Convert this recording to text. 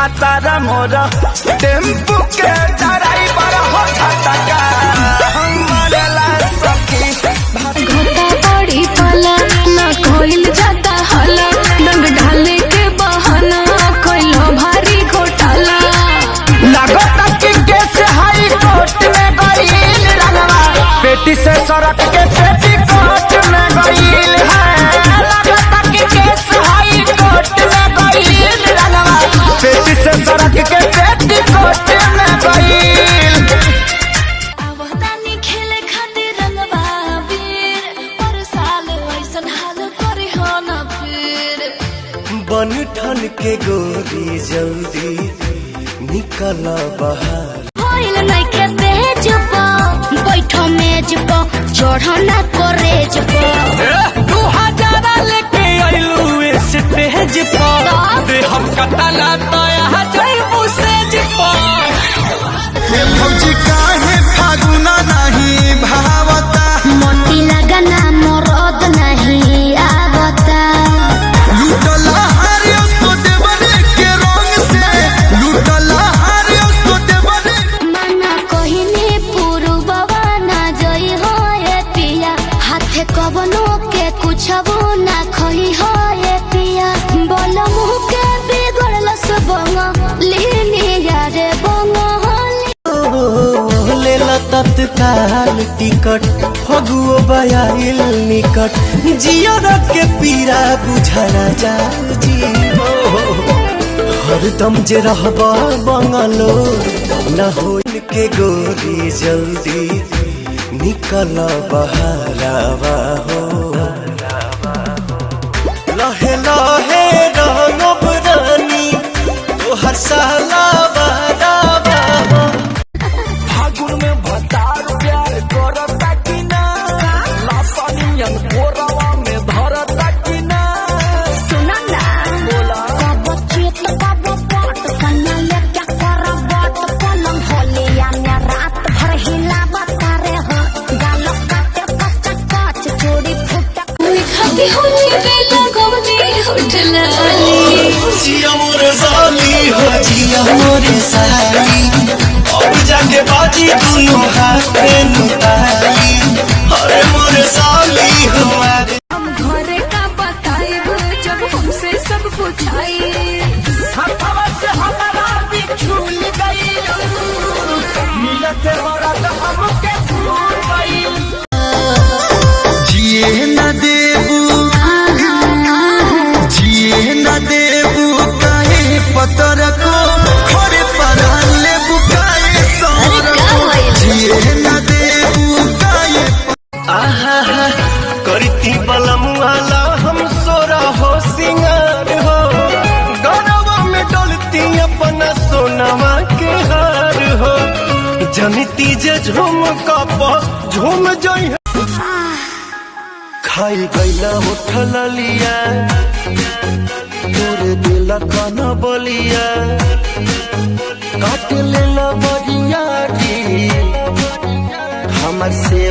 भातार मोर टेम्पू के ड्राइवर हो झटका मरेला सखी। घटा बड़ी पाला ना कोइल जाता हाला, रंग डाले के बहाना कोइलो भारी घोटाला। लगता कि केस हाई कोर्ट में गईल रंगवा, बेटी से सड़क के पेटी कोर्ट में गईल है। लगता कि केस हाई कोर्ट में गईल रंगवा, बेटी से सड़क के पेटी कोर्ट में गईल। आवतानी खेले खातिर रंगवा वीर, पर साल ऐसन हाल करे हो ना फिर। बन ठन के गोरी जल्दी निकल बाहर। होइल नहीं के तेज पा बैठो मेज पा चढ़ो ना करेज पा। 2000 लेके आइलू इस तेज पर दे हम कतला तो यहाँ जाइबू सेज पर। फौजी काहे फागुना नहीं भावता, मोती लगना मरद नहीं आवता। लूटला हारियो तो देवरे के रंग से, लूटला हारियो तो देवरे। मना कहिने पुरुबवा ना जई हो ये पिया, हाथे कवनो के कुछबो ना खही हो ये पिया। बोल मुँह के बिगड़ल सबंग लीनी यारे बंग लेला तत्काल टिकट फगुओ बयाइल निकट, जियर के पीरा बुझना जा जीवो। हरदम जे रहबा बंगलो न होइल के गोरी जल्दी निकल बहरावा हो। लहे लहे रंगब रानी तोहर साला बहरावा हो। फागुन में भतार प्यार करता कि ना, लासानियन कोरवा में धरता कि ना। सुना ना बोला कब चेत कब पट सन्ना ले क्या कर बट पलंग होले या मैं रात भर हिलावत करे हो। गाल काटे कच कच चोरी फुटा खाती होली बेला गवनी होटलाली। जिया मोरे साली हो जिया मोरे साली, अब जाके बाजी दुनू हाथ पे नुताली। अरे मोरे साली हमारे हम घरे का बताइब जब हमसे सब पूछाई। हथवा से हमारा बिछुल गई, मिलत वरद हमके भूल गई। जिए न देबू, जिए न देबू काहे पतर को खड़े परान लेबू काहे सर को। जिए न देबू काहे आहा करती बलमुआला हम सोरा हो सिंगार हो। गौरवा में डोलती अपना सोनवा के हार हो। जनिती जे झूम कप झूम जई खाई गईला उठल लिया, तोरे दिल कन बलिया काट लेला बरिया की हमर से